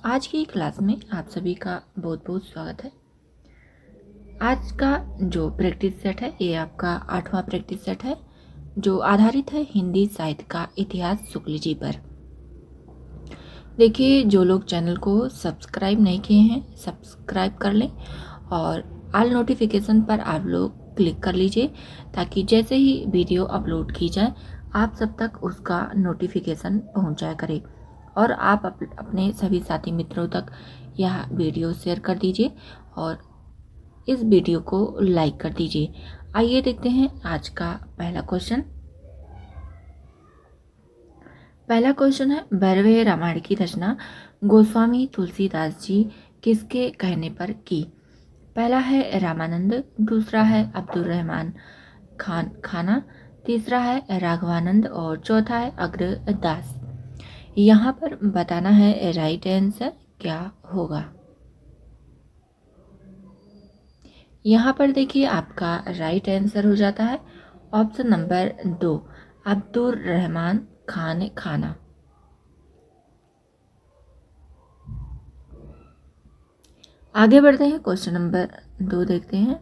आज की क्लास में आप सभी का बहुत बहुत स्वागत है। आज का जो प्रैक्टिस सेट है ये आपका 8वां प्रैक्टिस सेट है जो आधारित है हिंदी साहित्य का इतिहास शुक्ल जी पर। देखिए, जो लोग चैनल को सब्सक्राइब नहीं किए हैं सब्सक्राइब कर लें और ऑल नोटिफिकेशन पर आप लोग क्लिक कर लीजिए ताकि जैसे ही वीडियो अपलोड की जाए आप सब तक उसका नोटिफिकेशन पहुंच जाया करे और आप अपने सभी साथी मित्रों तक यह वीडियो शेयर कर दीजिए और इस वीडियो को लाइक कर दीजिए। आइए देखते हैं आज का पहला क्वेश्चन। पहला क्वेश्चन है, भैरवे रामायण की रचना गोस्वामी तुलसीदास जी किसके कहने पर की? पहला है रामानंद, दूसरा है अब्दुल रहमान खाना, तीसरा है राघवानंद और चौथा है अग्रदास। यहाँ पर बताना है राइट आंसर क्या होगा। यहाँ पर देखिए आपका राइट आंसर हो जाता है ऑप्शन नंबर 2, अब्दुल रहमान खाना। आगे बढ़ते हैं, क्वेश्चन नंबर 2 देखते हैं।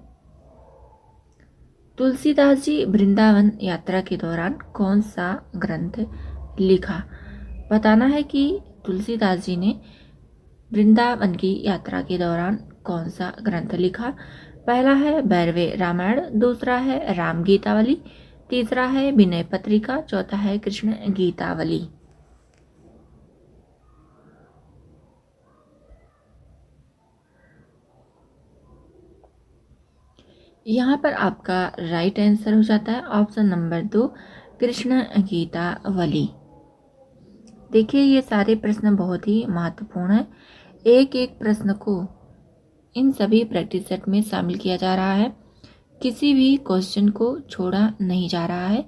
तुलसीदास जी वृंदावन यात्रा के दौरान कौन सा ग्रंथ लिखा? बताना है कि तुलसीदास जी ने वृंदावन की यात्रा के दौरान कौन सा ग्रंथ लिखा। पहला है भैरवे रामायण, दूसरा है राम गीतावली, तीसरा है विनय पत्रिका, चौथा है कृष्ण गीतावली। यहाँ पर आपका राइट आंसर हो जाता है ऑप्शन नंबर 2, कृष्ण गीतावली। देखिए, ये सारे प्रश्न बहुत ही महत्वपूर्ण है। एक एक प्रश्न को इन सभी प्रैक्टिस सेट में शामिल किया जा रहा है, किसी भी क्वेश्चन को छोड़ा नहीं जा रहा है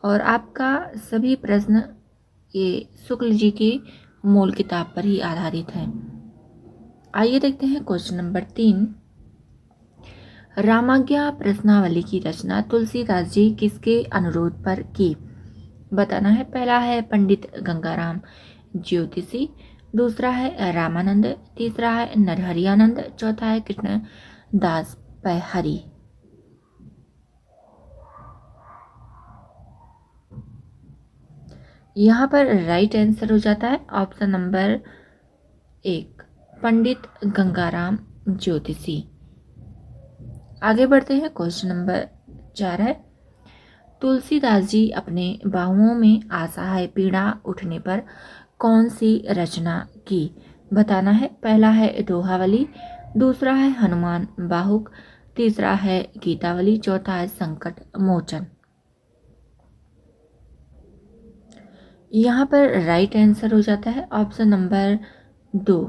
और आपका सभी प्रश्न ये शुक्ल जी की मूल किताब पर ही आधारित है। आइए देखते हैं क्वेश्चन नंबर 3। रामाज्ञा प्रश्नावली की रचना तुलसीदास जी किसके अनुरोध पर की? बताना है। पहला है पंडित गंगाराम ज्योतिषी, दूसरा है रामानंद, तीसरा है नरहरियानंद, चौथा है कृष्ण दास पहरी। यहाँ पर राइट आंसर हो जाता है ऑप्शन नंबर 1, पंडित गंगाराम ज्योतिषी। आगे बढ़ते हैं, क्वेश्चन नंबर 4 है, तुलसीदास जी अपने बाहुओं में असहाय पीड़ा उठने पर कौन सी रचना की? बताना है। पहला है दोहावली, दूसरा है हनुमान बाहुक, तीसरा है गीतावली, चौथा है संकट मोचन। यहाँ पर राइट आंसर हो जाता है ऑप्शन नंबर 2,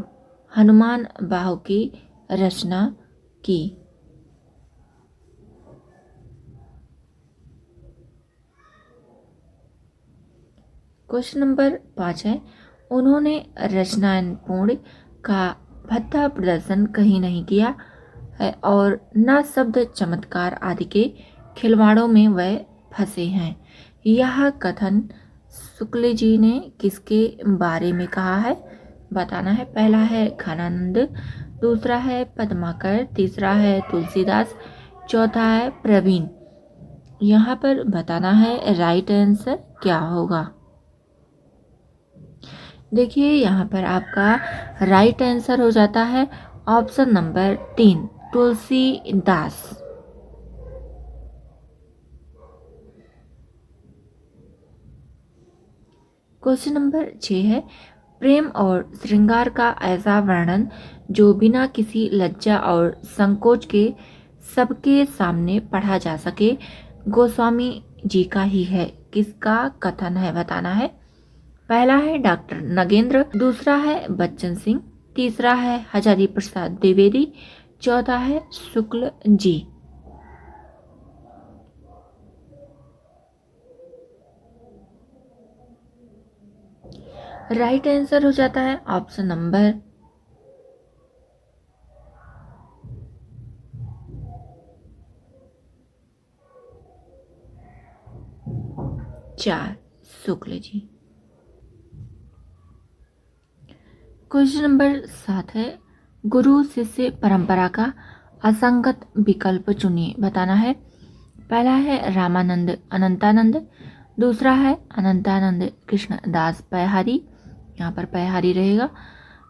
हनुमान बाहुक की रचना की। क्वेश्चन नंबर 5 है, उन्होंने रचनापूर्ण का भद्दा प्रदर्शन कहीं नहीं किया है और न शब्द चमत्कार आदि के खिलवाड़ों में वह फंसे हैं। यह कथन शुक्ल जी ने किसके बारे में कहा है? बताना है। पहला है घनानंद, दूसरा है पद्माकर, तीसरा है तुलसीदास, चौथा है प्रवीण। यहाँ पर बताना है राइट आंसर क्या होगा। देखिए, यहाँ पर आपका राइट आंसर हो जाता है option number 3, Tulsidas. Question number 6 है, प्रेम और श्रृंगार का ऐसा वर्णन जो बिना किसी लज्जा और संकोच के सबके सामने पढ़ा जा सके गोस्वामी जी का ही है। किसका कथन है? बताना है। पहला है डॉक्टर नगेंद्र, दूसरा है बच्चन सिंह, तीसरा है हजारी प्रसाद द्विवेदी, चौथा है शुक्ल जी। राइट आंसर हो जाता है option number 4, Shukla ji. Question number 7 है, गुरु शिष्य परंपरा का असंगत विकल्प चुनिए। बताना है, पहला है रामानंद अनंतानंद, दूसरा है अनंतानंद कृष्णदास पैहारी, यहाँ पर पैहारी रहेगा,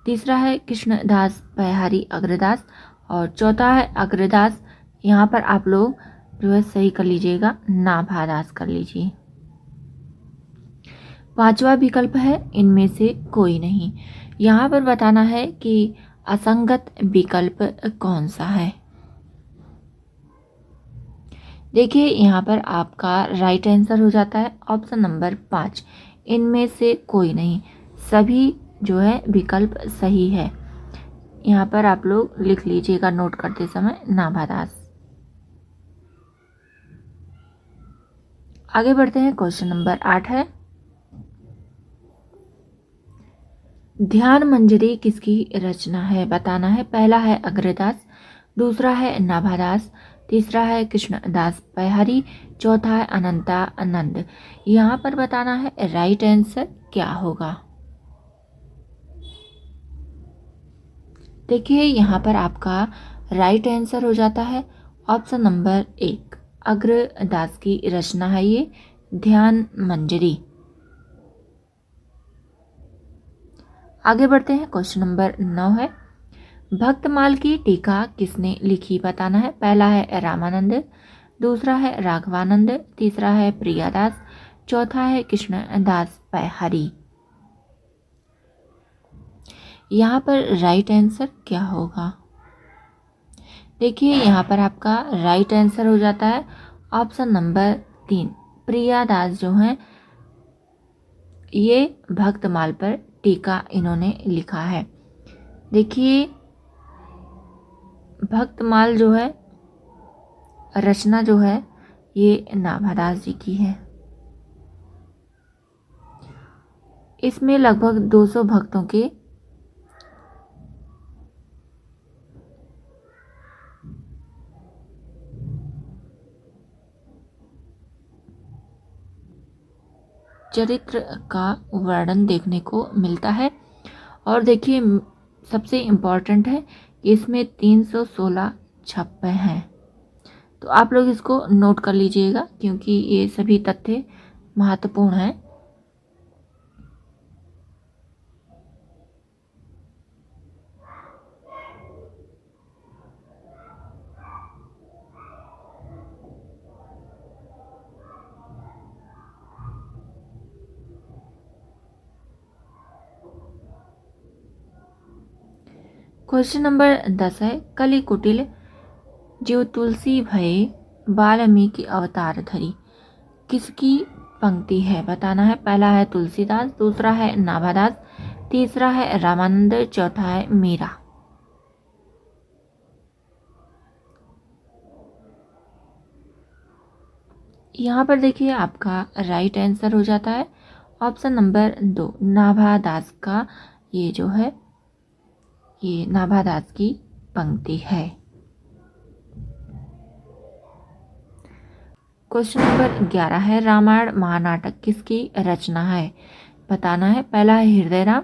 तीसरा है कृष्णदास पैहारी अग्रदास, और चौथा है अग्रदास। यहाँ पर आप लोग जो है सही कर लीजिएगा, नाभादास कर लीजिए। पांचवा विकल्प है इनमें से कोई नहीं। यहाँ पर बताना है कि असंगत विकल्प कौन सा है। देखिए यहाँ पर आपका राइट आंसर हो जाता है ऑप्शन नंबर 5, इनमें से कोई नहीं, सभी जो है विकल्प सही है। यहाँ पर आप लोग लिख लीजिएगा नोट करते समय, नाभादास। आगे बढ़ते हैं, क्वेश्चन नंबर 8 है, ध्यान मंजरी किसकी रचना है। बताना है, पहला है अग्रदास, दूसरा है नाभादास, तीसरा है कृष्णदास पैहारी, चौथा है अनंतानंद। यहाँ पर बताना है राइट आंसर क्या होगा। देखिए यहाँ पर आपका राइट आंसर हो जाता है ऑप्शन नंबर 1, अग्रदास की रचना है ये ध्यान मंजरी। आगे बढ़ते हैं, क्वेश्चन नंबर 9 है, भक्तमाल की टीका किसने लिखी। बताना है, पहला है रामानंद, दूसरा है राघवानंद, तीसरा है प्रियादास, चौथा है कृष्णदास पैहारी। यहाँ पर राइट आंसर क्या होगा। देखिए यहाँ पर आपका राइट आंसर हो जाता है ऑप्शन नंबर 3, प्रियादास जो हैं ये भक्तमाल पर टीका इन्होंने लिखा है। देखिए भक्तमाल जो है रचना जो है ये नाभादास जी की है। इसमें लगभग 200 भक्तों के चरित्र का वर्णन देखने को मिलता है। और देखिए सबसे इम्पोर्टेंट है, इसमें 316 छप्पे हैं। तो आप लोग इसको नोट कर लीजिएगा क्योंकि ये सभी तथ्य महत्वपूर्ण हैं। क्वेश्चन नंबर 10 है, कलि कुटिल जो तुलसी भये वाल्मीकि अवतार धरी, किसकी पंक्ति है। बताना है, पहला है तुलसीदास, दूसरा है नाभादास, तीसरा है रामानंद, चौथा है मीरा। यहाँ पर देखिए आपका राइट आंसर हो जाता है ऑप्शन नंबर 2, नाभादास का ये जो है ये नाभादास की पंक्ति है। क्वेश्चन नंबर 11 है, रामायण महानाटक किसकी रचना है। बताना है, पहला है हृदयराम,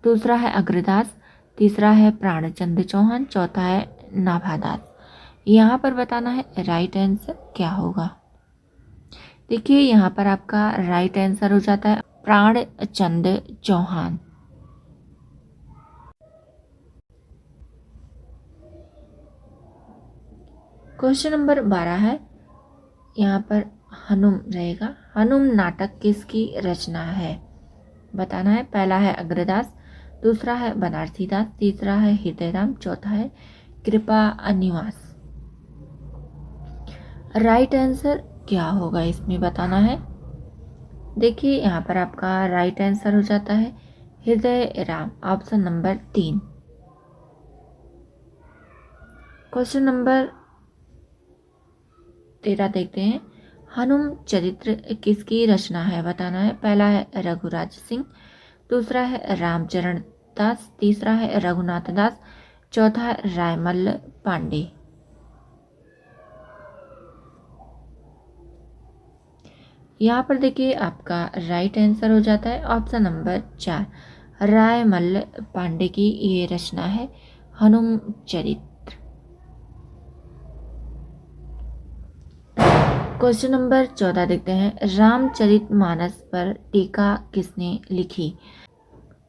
दूसरा है अग्रदास, तीसरा है प्राणचंद्र चौहान, चौथा है नाभादास। यहाँ पर बताना है राइट आंसर क्या होगा। देखिए यहाँ पर आपका राइट आंसर हो जाता है प्राणचंद्र चौहान। क्वेश्चन नंबर 12 है, यहाँ पर हनुम रहेगा, हनुम नाटक किसकी रचना है। बताना है, पहला है अग्रदास, दूसरा है बनारसीदास, तीसरा है हृदयराम, चौथा है कृपा निवास। राइट आंसर क्या होगा इसमें बताना है। देखिए यहाँ पर आपका राइट आंसर हो जाता है Hirdaram, option number 3। Question number 13 देखते हैं, हनुम चरित्र किसकी रचना है। बताना है, पहला है रघुराज सिंह, दूसरा है रामचरण दास, तीसरा है रघुनाथ दास, चौथा है रायमल पांडे। यहाँ पर देखिए आपका राइट आंसर हो जाता है ऑप्शन नंबर 4, रायमल पांडे की ये रचना है हनुम चरित्र। क्वेश्चन नंबर 14 देखते हैं, रामचरितमानस पर टीका किसने लिखी?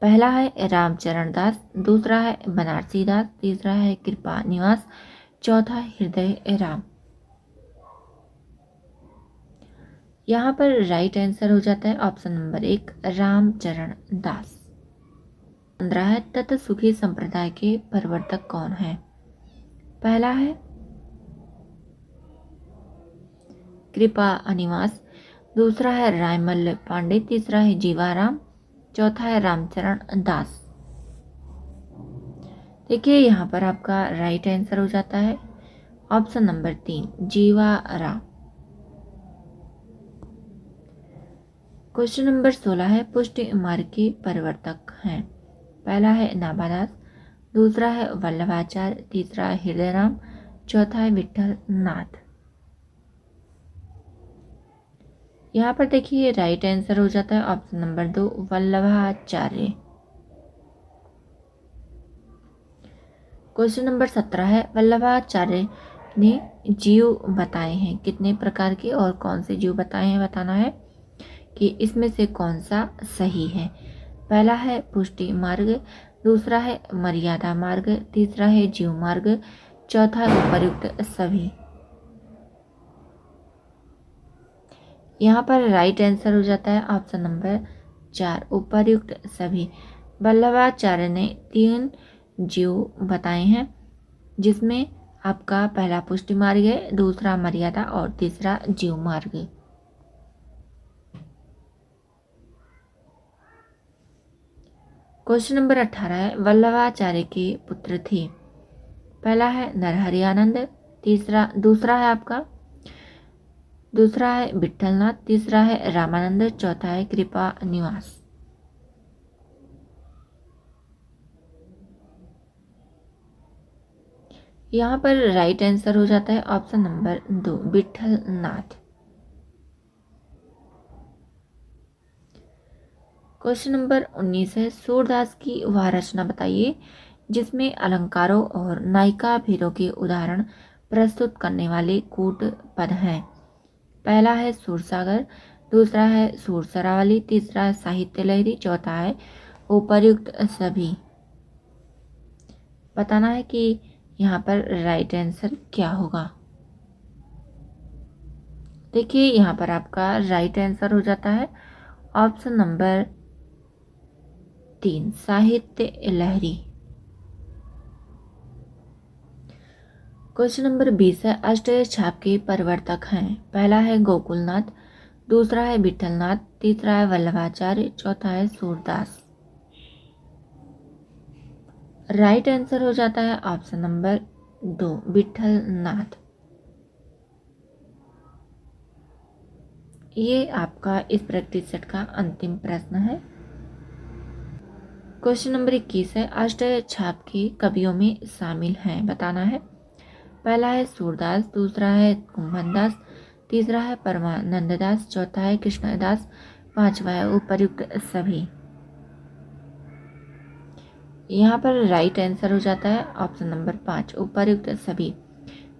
पहला है रामचरण दास, दूसरा है बनारसी दास, तीसरा है कृपा निवास, चौथा हृदय राम। यहाँ पर राइट आंसर हो जाता है ऑप्शन नंबर 1 रामचरण दास। 15 है, तत् सुखी संप्रदाय के प्रवर्तक कौन है? पहला है कृपा निवास, दूसरा है रायमल पांडे, तीसरा है जीवाराम, चौथा है रामचरण दास। देखिए यहाँ पर आपका राइट आंसर हो जाता है option number 3 Jivaram. Question number 16 है, पुष्टि मार्ग के प्रवर्तक हैं। पहला है नाभादास, दूसरा है वल्लभाचार्य, तीसरा है हृदयराम, चौथा है विठल नाथ। यहाँ पर देखिए राइट आंसर हो जाता है option number 2 Vallabhacharya. Question number 17 है, वल्लभाचार्य ने जीव बताए हैं कितने प्रकार के और कौन से जीव बताए हैं बताना है कि इसमें से कौन सा सही है। पहला है पुष्टि मार्ग, दूसरा है मर्यादा मार्ग, तीसरा है जीव मार्ग, चौथा है उपर्युक्त सभी। यहाँ पर राइट आंसर हो जाता है ऑप्शन नंबर 4 उपर्युक्त सभी। वल्लभाचार्य ने 3 जीव बताए हैं जिसमें आपका पहला पुष्टि मार्ग है, दूसरा मर्यादा और तीसरा जीव मार्ग। क्वेश्चन नंबर 18 है, वल्लभाचार्य के पुत्र थे। पहला है नरहरि आनंद, दूसरा है विठलनाथ, तीसरा है रामानंद, चौथा है कृपा निवास। यहाँ पर राइट आंसर हो जाता है option number 2 Vitthalnath. Question number 19 है, सूरदास की वह रचना बताइए जिसमें अलंकारों और नायिका भेदों के उदाहरण प्रस्तुत करने वाले कूट पद हैं। पहला है सूरसागर, दूसरा है सूरसरावली, तीसरा है साहित्य लहरी, चौथा है उपर्युक्त सभी। बताना है कि यहाँ पर राइट आंसर क्या होगा। देखिए यहाँ पर आपका राइट आंसर हो जाता है ऑप्शन नंबर 3 साहित्य लहरी। क्वेश्चन नंबर 20 है, अष्टय छाप के प्रवर्तक हैं। पहला है गोकुलनाथ, दूसरा है विठलनाथ, तीसरा है वल्लभाचार्य, चौथा है सूरदास। राइट आंसर हो जाता है ऑप्शन नंबर 2 विठलनाथ। ये आपका इस प्रैक्टिस सेट का अंतिम प्रश्न है। क्वेश्चन नंबर 21 है, अष्टय छाप के कवियों में शामिल हैं बताना है। पहला है सूरदास, दूसरा है कुंभनदास, तीसरा है परमानंद दास, चौथा है कृष्णदास, पांचवा है उपर्युक्त सभी। यहाँ पर राइट आंसर हो जाता है ऑप्शन नंबर 5 उपर्युक्त सभी।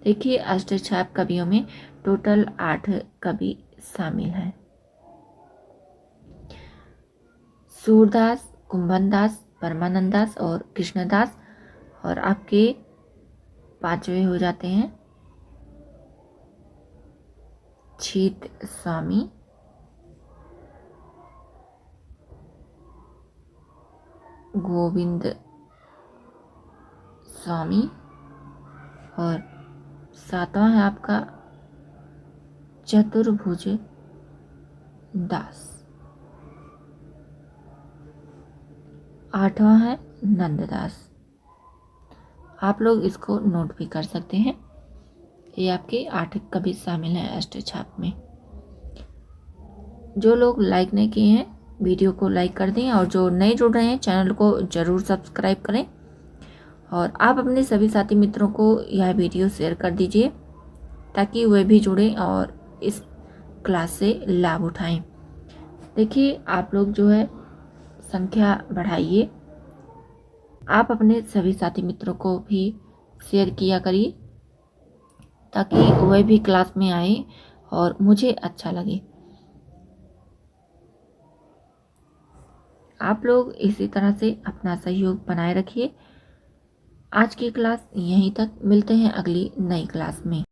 देखिए अष्टछाप कवियों में टोटल 8 कवि शामिल हैं। सूरदास, कुंभनदास, परमानंदास और कृष्णदास, और आपके पांचवे हो जाते हैं छीत स्वामी, गोविंद स्वामी, और सातवां है आपका चतुर्भुज दास, आठवां है नंददास। आप लोग इसको नोट भी कर सकते हैं। ये आपके 8 कवि शामिल हैं अष्टछाप में। जो लोग लाइक नहीं किए हैं वीडियो को लाइक कर दें, और जो नए जुड़ रहे हैं चैनल को ज़रूर सब्सक्राइब करें, और आप अपने सभी साथी मित्रों को यह वीडियो शेयर कर दीजिए ताकि वे भी जुड़ें और इस क्लास से लाभ उठाएं। देखिए आप लोग जो है संख्या बढ़ाइए। आप अपने सभी साथी मित्रों को भी शेयर किया करिए ताकि वह भी क्लास में आए और मुझे अच्छा लगे। आप लोग इसी तरह से अपना सहयोग बनाए रखिए। आज की क्लास यहीं तक, मिलते हैं अगली नई क्लास में।